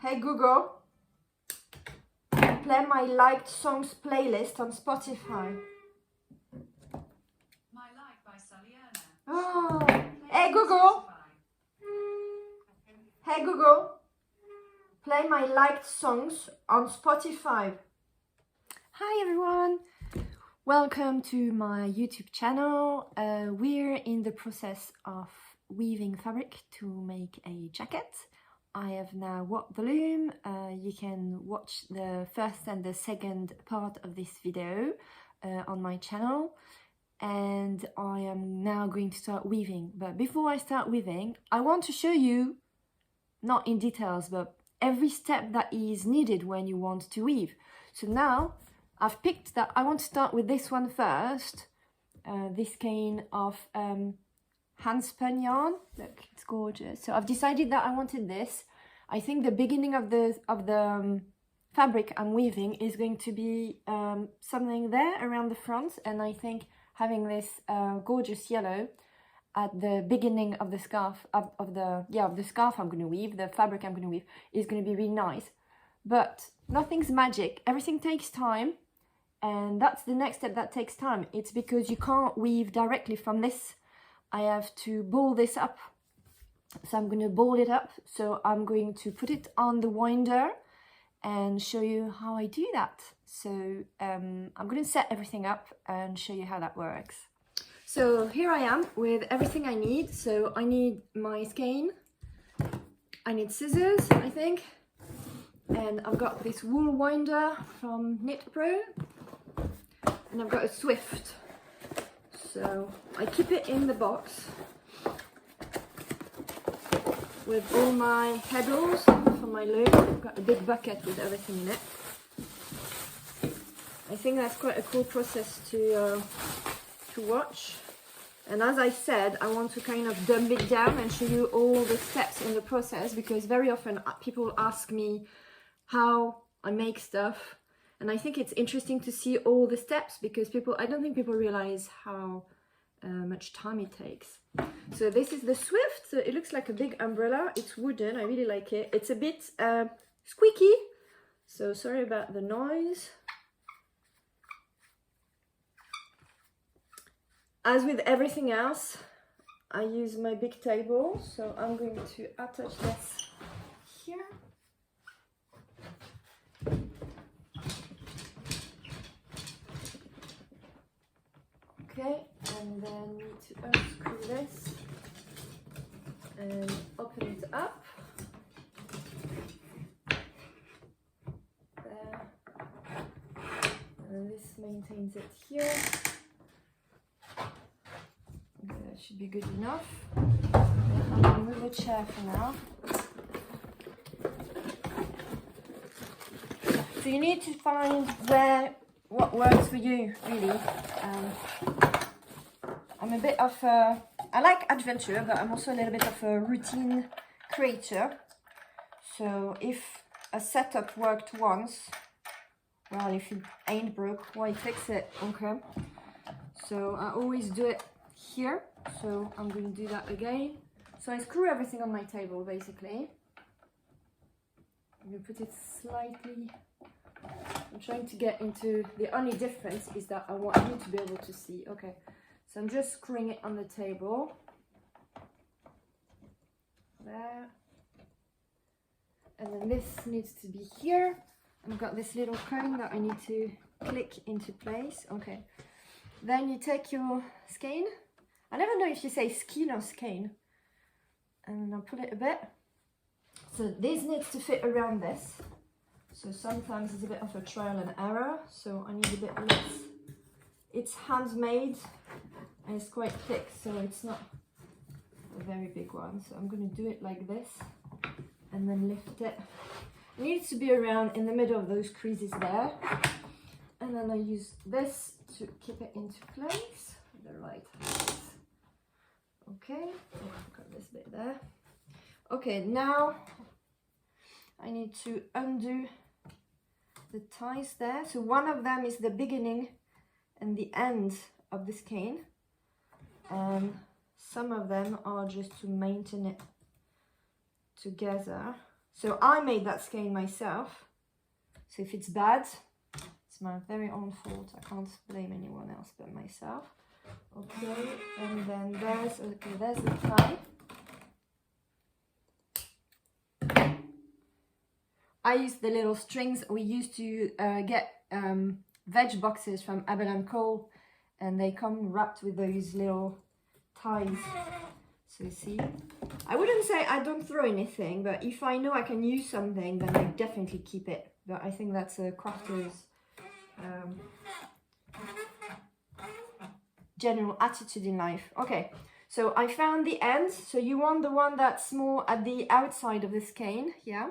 Hey Google, play my liked songs playlist on Spotify. My Like by Saliana. Oh, hey Google. Hey Google, play my liked songs on Spotify. Hi everyone, welcome to my YouTube channel. We're in the process of weaving fabric to make a jacket. I have now worked the loom. You can watch the first and the second part of this video on my channel. And I am now going to start weaving. But before I start weaving, I want to show you, not in details, but every step that is needed when you want to weave. So now I've picked that I want to start with this one first. This skein of hand spun yarn. Look, it's gorgeous. So I've decided that I wanted this. I think the beginning of the fabric I'm weaving is going to be something there around the front, and I think having this gorgeous yellow at the beginning of the scarf of the scarf I'm going to weave, the fabric I'm going to weave, is going to be really nice. But nothing's magic. Everything takes time, and that's the next step that takes time. It's because you can't weave directly from this. I have to ball this up, so I'm going to ball it up. So I'm going to put it on the winder and show you how I do that. So I'm going to set everything up and show you how that works. So here I am with everything I need. So I need my skein, I need scissors, I think, and I've got this wool winder from Knit Pro, and I've got a Swift. So I keep it in the box with all my heddles for my loom. I've got a big bucket with everything in it. I think that's quite a cool process to watch. And as I said, I want to kind of dumb it down and show you all the steps in the process, because very often people ask me how I make stuff. And I think it's interesting to see all the steps, because I don't think people realize how much time it takes. So this is the Swift. So it looks like a big umbrella. It's wooden. I really like it. It's a bit squeaky, so sorry about the noise. As with everything else, I use my big table. So I'm going to attach this here. Okay, and then need to unscrew this and open it up. There. And this maintains it here. Okay, that should be good enough. I'm going to move the chair for now. So you need to find what works for you, really. I'm a bit of I like adventure, but I'm also a little bit of a routine creator. So if a setup worked once, well, if it ain't broke, why fix it? Okay. So I always do it here. So I'm going to do that again. So I screw everything on my table, basically. I'm going to put it slightly. I'm trying to get into, the only difference is that I want you to be able to see. Okay, so I'm just screwing it on the table. There. And then this needs to be here. I've got this little cone that I need to click into place. Okay. Then you take your skein. I never know if you say skein or skein. And I'll pull it a bit. So this needs to fit around this. So sometimes it's a bit of a trial and error, so I need a bit less. It's handmade and it's quite thick, so it's not a very big one. So I'm going to do it like this and then lift it. It needs to be around in the middle of those creases there. And then I use this to keep it into place. The right hand. Okay, I've got this bit there. Okay, now I need to undo the ties there. So one of them is the beginning and the end of the skein, some of them are just to maintain it together. So I made that skein myself. So if it's bad, it's my very own fault. I can't blame anyone else but myself. Okay, and then there's the tie. I use the little strings we used to get veg boxes from Abel & Cole, and they come wrapped with those little ties. So see, I wouldn't say I don't throw anything, but if I know I can use something, then I definitely keep it. But I think that's a crafter's general attitude in life. Okay, so I found the end. So you want the one that's more at the outside of the skein, yeah?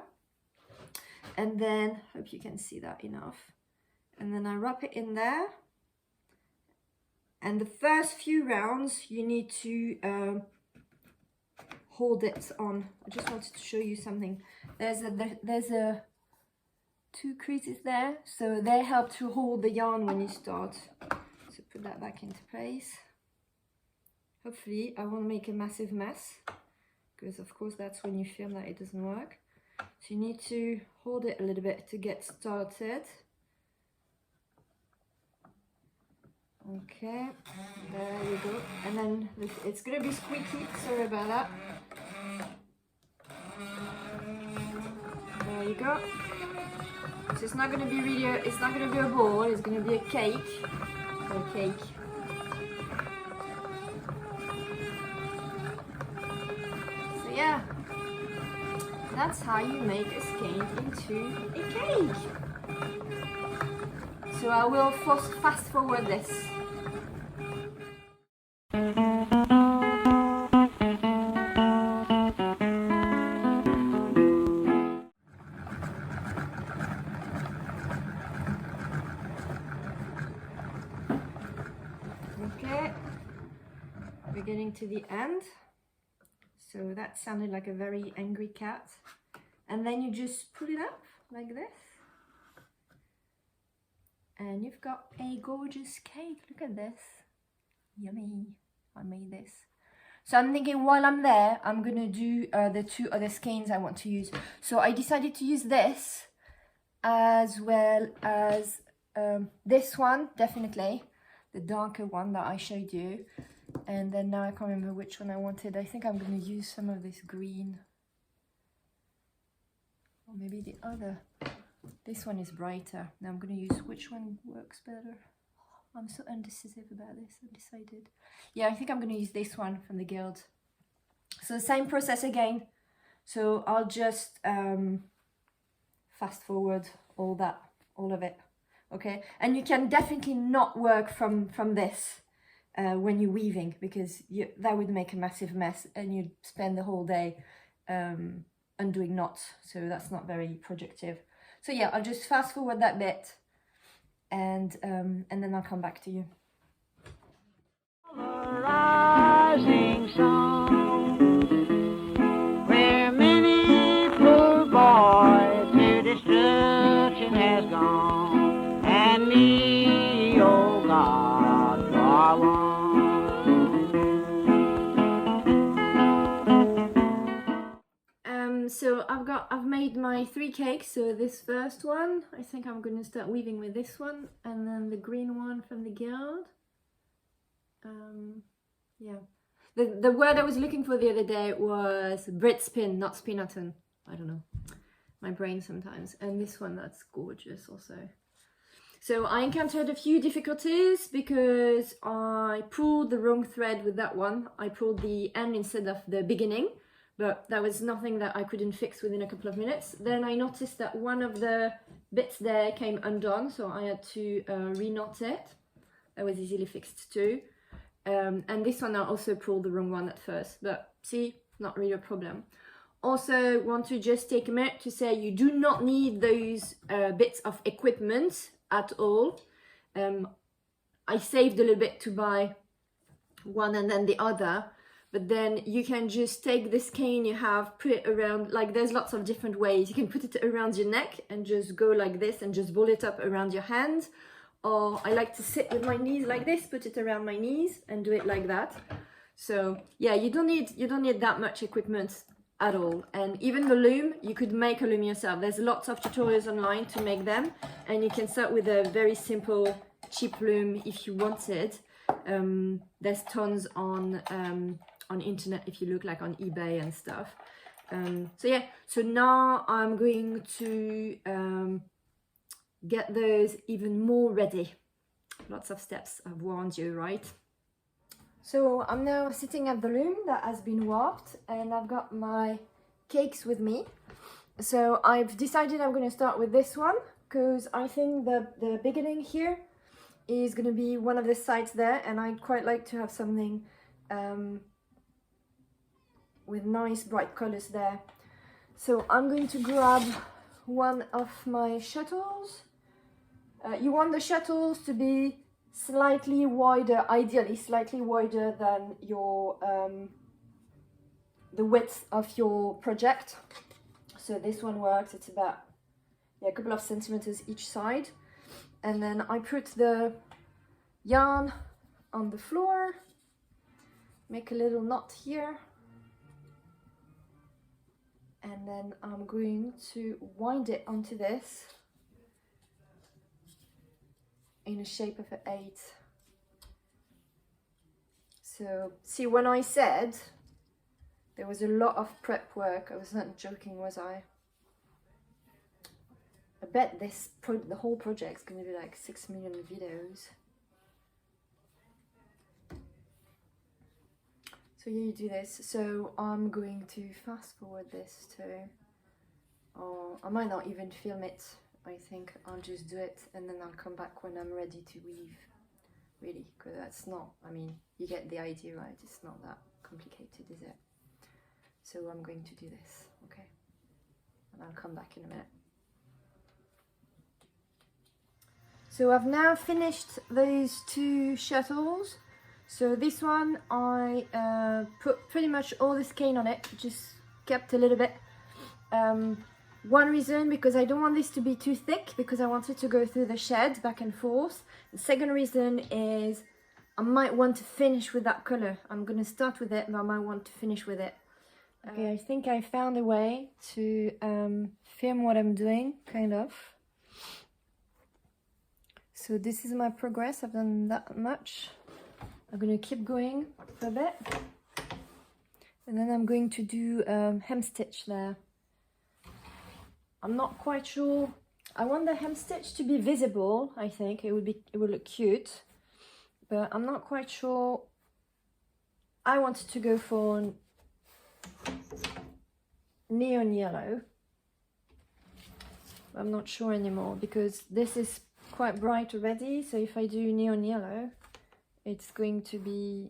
And then, hope you can see that enough. And then I wrap it in there. And the first few rounds, you need to hold it on. I just wanted to show you something. There's a two creases there, so they help to hold the yarn when you start. So put that back into place. Hopefully I won't make a massive mess, because of course that's when you feel that it doesn't work. So you need to hold it a little bit to get started. Okay, there you go. And then it's gonna be squeaky, sorry about that. There you go. So it's not gonna be really it's not gonna be a ball, it's gonna be a cake. Or a cake. So yeah, that's how you make a skein into a cake. So I will fast forward this. Okay, we're getting to the end. So that sounded like a very angry cat. And then you just pull it up like this. And you've got a gorgeous cake. Look at this. Yummy. I made this. So I'm thinking while I'm there, I'm gonna do the two other skeins I want to use. So I decided to use this as well as this one, definitely. The darker one that I showed you. And then now I can't remember which one I wanted. I think I'm gonna use some of this green. Or maybe the other. This one is brighter. Now I'm going to use which one works better. I'm so indecisive about this. Undecided. Yeah, I think I'm going to use this one from the Guild. So the same process again. So I'll just fast forward all of it. Okay, and you can definitely not work from this when you're weaving, because that would make a massive mess and you'd spend the whole day undoing knots. So that's not very productive. So yeah, I'll just fast forward that bit, and then I'll come back to you. Rising sun, where many poor boys to destruction has gone, and me, oh God, are one. So I've made my 3 cakes. So this first one, I think I'm going to start weaving with this one, and then the green one from the Guild. Yeah, the word I was looking for the other day was Brit spin, not spinaton. I don't know, my brain sometimes. And this one, that's gorgeous also. So I encountered a few difficulties because I pulled the wrong thread with that one. I pulled the end instead of the beginning. But that was nothing that I couldn't fix within a couple of minutes. Then I noticed that one of the bits there came undone, so I had to re-knot it. That was easily fixed too. And this one I also pulled the wrong one at first, but see, not really a problem. Also want to just take a minute to say you do not need those bits of equipment at all. I saved a little bit to buy one and then the other. But then you can just take this skein you have, put it around, like there's lots of different ways. You can put it around your neck and just go like this and just ball it up around your hands. Or I like to sit with my knees like this, put it around my knees and do it like that. So yeah, you don't need that much equipment at all. And even the loom, you could make a loom yourself. There's lots of tutorials online to make them, and you can start with a very simple cheap loom if you wanted. There's tons on internet if you look like on eBay and stuff. So yeah, so now I'm going to get those even more ready. Lots of steps, I've warned you, right? So I'm now sitting at the loom that has been warped, and I've got my cakes with me. So I've decided I'm going to start with this one because I think the beginning here is going to be one of the sides there, and I'd quite like to have something with nice bright colors there. So I'm going to grab one of my shuttles. You want the shuttles to be slightly wider, ideally slightly wider than your the width of your project. So this one works, it's about a couple of centimeters each side. And then I put the yarn on the floor, make a little knot here, and then I'm going to wind it onto this in the shape of an 8. So see, when I said there was a lot of prep work, I was not joking, was I? I bet the whole project's going to be like 6 million videos. So yeah, you do this. So I'm going to fast forward this too. Or I might not even film it. I think I'll just do it and then I'll come back when I'm ready to weave. Really, because that's not, I mean, you get the idea, right? It's not that complicated, is it? So I'm going to do this, okay? And I'll come back in a minute. So I've now finished these 2 shuttles. So this one, I put pretty much all the skein on it, just kept a little bit. One reason, because I don't want this to be too thick, because I want it to go through the shed back and forth. The second reason is I might want to finish with that color. I'm going to start with it, but I might want to finish with it. Okay, I think I found a way to film what I'm doing, kind of. So this is my progress. I've done that much. I'm going to keep going for a bit. And then I'm going to do hem stitch there. I'm not quite sure. I want the hem stitch to be visible. I think it would look cute, but I'm not quite sure. I wanted to go for neon yellow. I'm not sure anymore because this is quite bright already. So if I do neon yellow, it's going to be,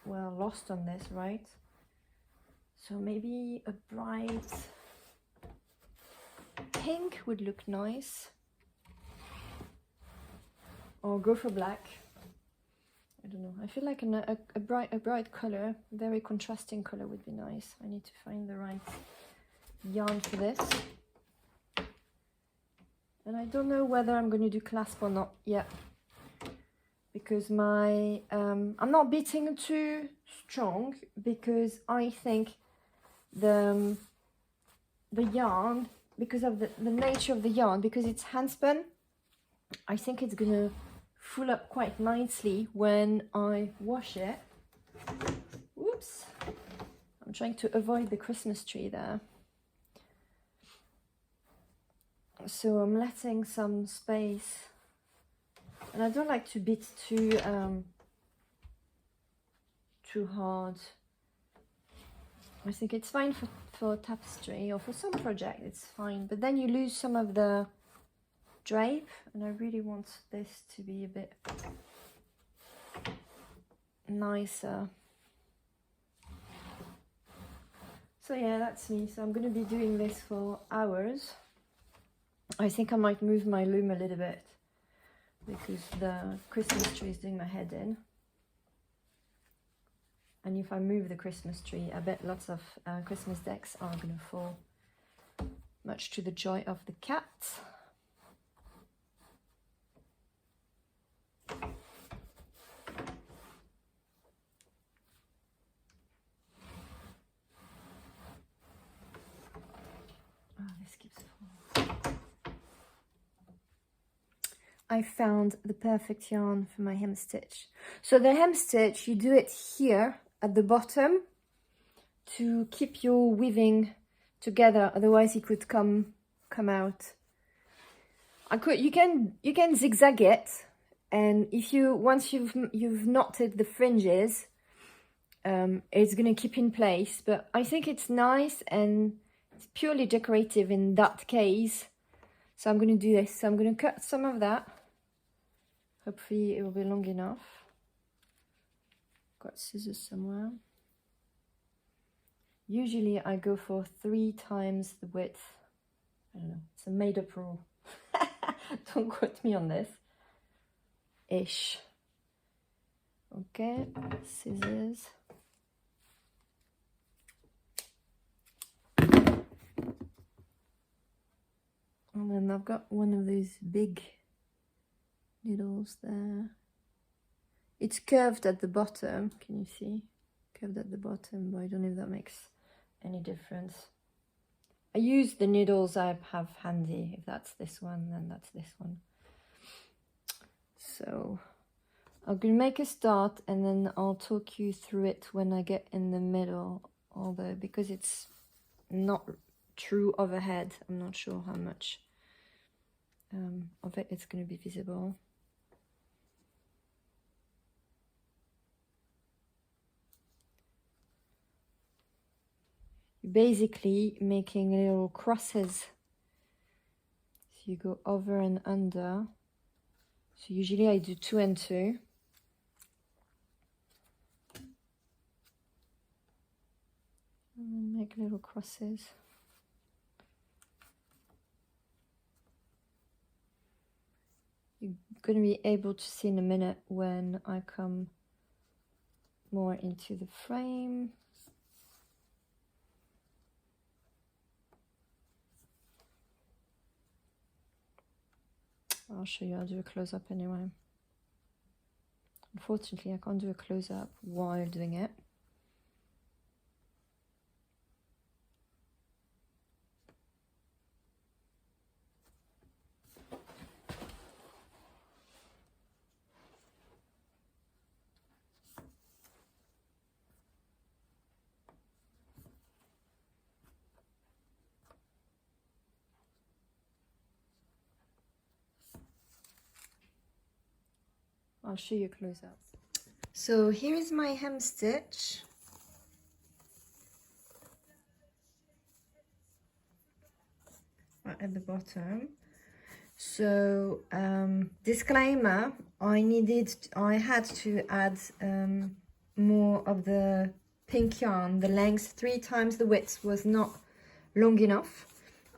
well, lost on this, right? So maybe a bright pink would look nice, or go for black. I don't know, I feel like a bright color, very contrasting color would be nice. I need to find the right yarn for this, and I don't know whether I'm going to do clasp or not yet, because my I'm not beating too strong, because I think the yarn, because of the nature of the yarn, because it's hand spun, I think it's gonna full up quite nicely when I wash it. Whoops, I'm trying to avoid the Christmas tree there. So I'm letting some space, and I don't like to beat too hard. I think it's fine for tapestry or for some project, it's fine, but then you lose some of the drape, and I really want this to be a bit nicer. So yeah, that's me. So I'm going to be doing this for hours. I think I might move my loom a little bit because the Christmas tree is doing my head in. And if I move the Christmas tree, I bet lots of Christmas decks are going to fall, much to the joy of the cat. I found the perfect yarn for my hem stitch. So the hem stitch, you do it here at the bottom to keep your weaving together, otherwise it could come out. You can zigzag it, and if you once you've knotted the fringes, it's gonna keep in place. But I think it's nice and it's purely decorative in that case. So I'm gonna do this. So I'm gonna cut some of that. Hopefully it will be long enough. Got scissors somewhere. Usually I go for 3 times the width. I don't know, it's a made-up rule. Don't quote me on this. Ish. Okay, scissors. And then I've got one of these big needles there. It's curved at the bottom, can you see? Curved at the bottom, but I don't know if that makes any difference. I use the needles I have handy. If that's this one, then that's this one. So I'm gonna make a start and then I'll talk you through it when I get in the middle, although because it's not true overhead, I'm not sure how much of it it's going to be visible. You're basically making little crosses. So you go over and under. So usually I do 2 and 2. And then make little crosses. You're going to be able to see in a minute when I come more into the frame. I'll show you, I'll do a close-up anyway. Unfortunately, I can't do a close-up while doing it. I'll show you close up. So here is my hem stitch. Right at the bottom. So disclaimer, I had to add more of the pink yarn. The length 3 times the width was not long enough.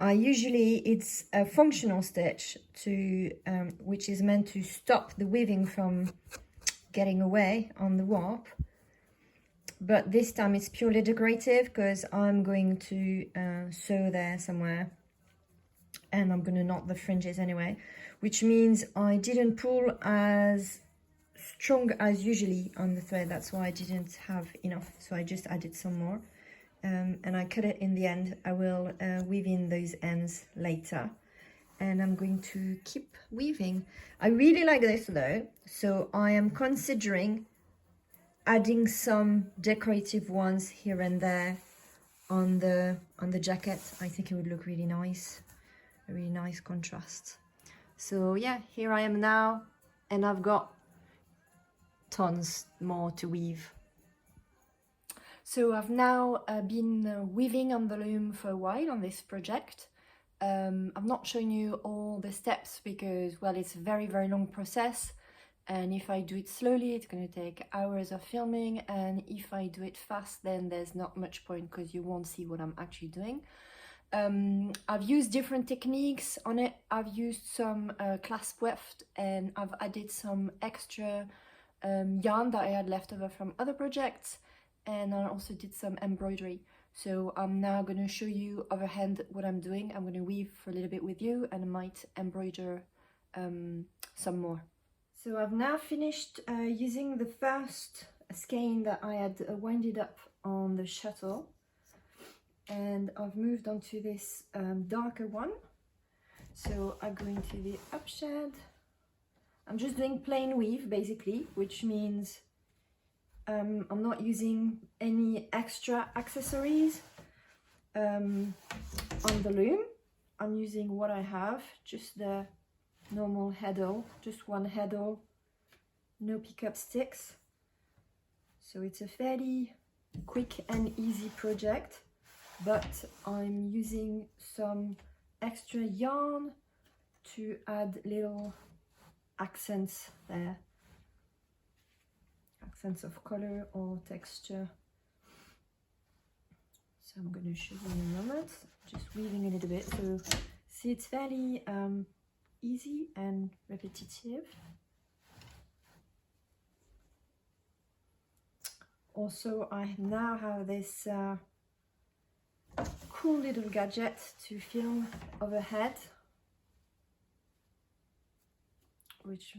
Usually it's a functional stitch to which is meant to stop the weaving from getting away on the warp, but this time it's purely decorative because I'm going to sew there somewhere and I'm going to knot the fringes anyway, which means I didn't pull as strong as usually on the thread. That's why I didn't have enough, so I just added some more. And I cut it in the end. I will weave in those ends later, and I'm going to keep weaving. I really like this though, so I am considering adding some decorative ones here and there on the jacket. I think it would look really nice, a really nice contrast. So yeah, here I am now, and I've got tons more to weave. So I've now been weaving on the loom for a while on this project. I've not shown you all the steps because, well, it's a very, very long process. And if I do it slowly, it's going to take hours of filming. And if I do it fast, then there's not much point because you won't see what I'm actually doing. I've used different techniques on it. I've used some clasp weft, and I've added some extra yarn that I had left over from other projects. And I also did some embroidery. So I'm now going to show you overhand what I'm doing. I'm going to weave for a little bit with you, and I might embroider some more. So I've now finished using the first skein that I had winded up on the shuttle, and I've moved on to this darker one. So I go into the upshed I'm just doing plain weave basically, which means I'm not using any extra accessories on the loom. I'm using what I have, just the normal heddle, just one heddle, no pickup sticks. So it's a fairly quick and easy project, but I'm using some extra yarn to add little accents there, accents of color or texture. So I'm going to show you in a moment, just weaving a little bit. So see, it's fairly easy and repetitive. Also, I now have this cool little gadget to film overhead, which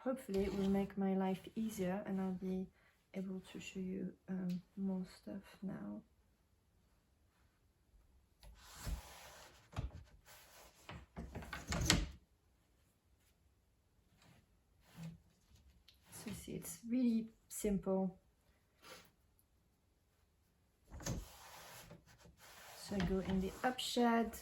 hopefully will make my life easier, and I'll be able to show you more stuff now. So see, it's really simple. So I go in the up shed,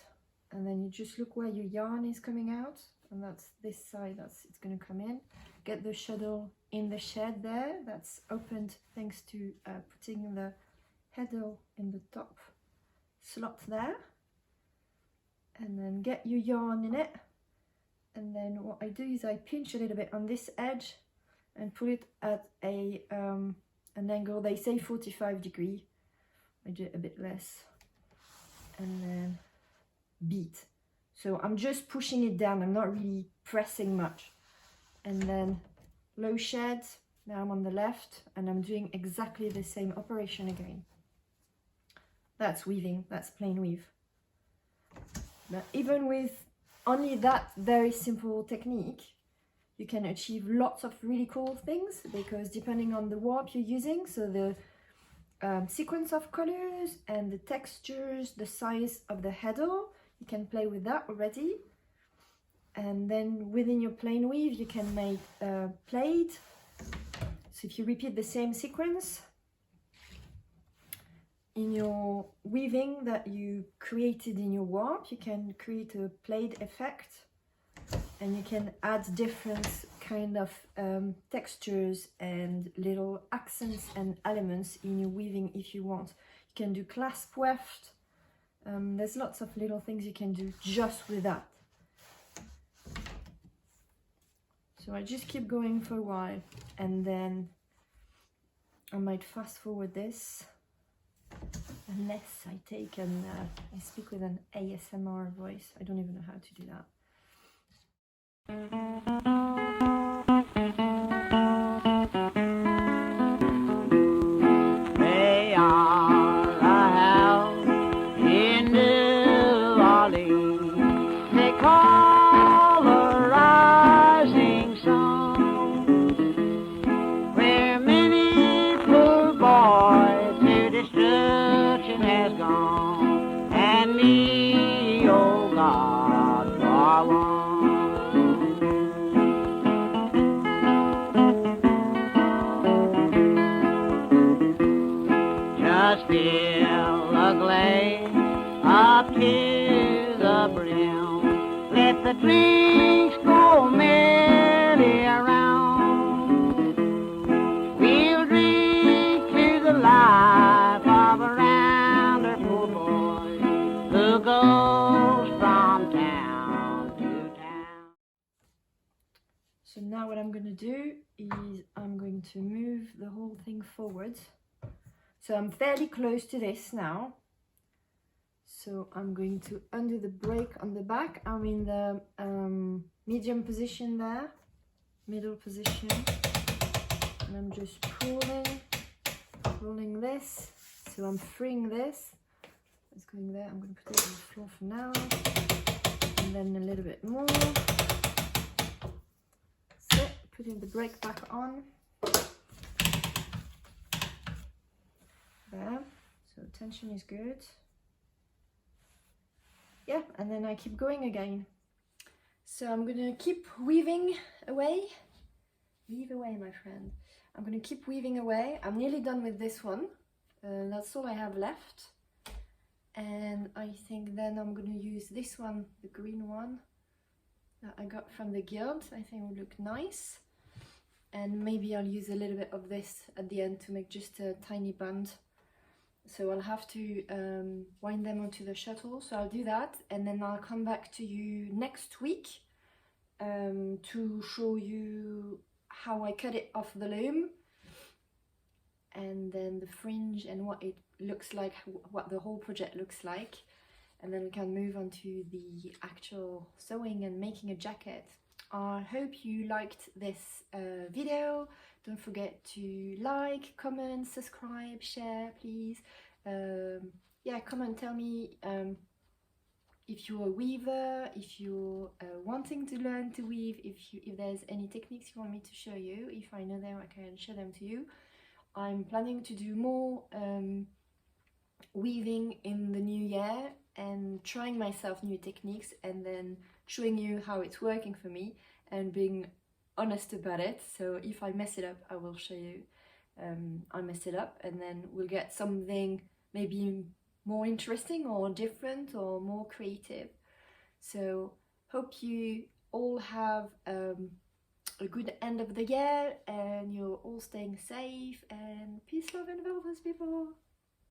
and then you just look where your yarn is coming out, and that's this side, that's it's going to come in. Get the shuttle in the shed there, that's opened thanks to putting the heddle in the top slot there, and then get your yarn in it. And then what I do is I pinch a little bit on this edge and put it at a an angle. They say 45 degrees. I do it a bit less, and then beat. So I'm just pushing it down, I'm not really pressing much. And then low shed, now I'm on the left, and I'm doing exactly the same operation again. That's weaving, that's plain weave. But even with only that very simple technique, you can achieve lots of really cool things, because depending on the warp you're using, so the sequence of colors and the textures, the size of the heddle, you can play with that already. And then within your plain weave you can make a plaid. So if you repeat the same sequence in your weaving that you created in your warp, you can create a plaid effect, and you can add different kind of textures and little accents and elements in your weaving if you want. You can do clasp weft. There's lots of little things you can do just with that. So I just keep going for a while, and then I might fast forward this, unless I take and I speak with an ASMR voice. I don't even know how to do that. They are a house in New Orleans. They call a rising sun, where many poor boys to destruction has gone, and me, oh God, for one. Just fill a glass up to the brim. Let the drinks go merrily around. We'll drink to the life of a rounder poor boy who goes from town to town. So now what I'm going to do is I'm going to move the whole thing forward. So I'm fairly close to this now. So I'm going to undo the brake on the back. I'm in the medium position there, middle position. And I'm just pulling this. So I'm freeing this. It's going there. I'm going to put it on the floor for now. And then a little bit more. So putting the brake back on. There, so tension is good. Yeah, and then I keep going again. So I'm gonna keep weaving away Weave away, my friend. I'm gonna keep weaving away. I'm nearly done with this one. That's all I have left. And I think then I'm gonna use this one, the green one that I got from the guild. I think it will look nice. And maybe I'll use a little bit of this at the end to make just a tiny band. So I'll have to wind them onto the shuttle. So I'll do that, and then I'll come back to you next week to show you how I cut it off the loom, and then the fringe and what it looks like, what the whole project looks like, and then we can move on to the actual sewing and making a jacket. I hope you liked this video. Don't forget to like, comment, subscribe, share, please. Yeah, comment, tell me if you're a weaver, if you're wanting to learn to weave, if there's any techniques you want me to show you. If I know them, I can show them to you. I'm planning to do more weaving in the new year and trying myself new techniques, and then showing you how it's working for me and being honest about it. So if I mess it up, I will show you I messed it up, and then we'll get something maybe more interesting or different or more creative. So hope you all have a good end of the year, and you're all staying safe, and peace, love and Vulvas, people.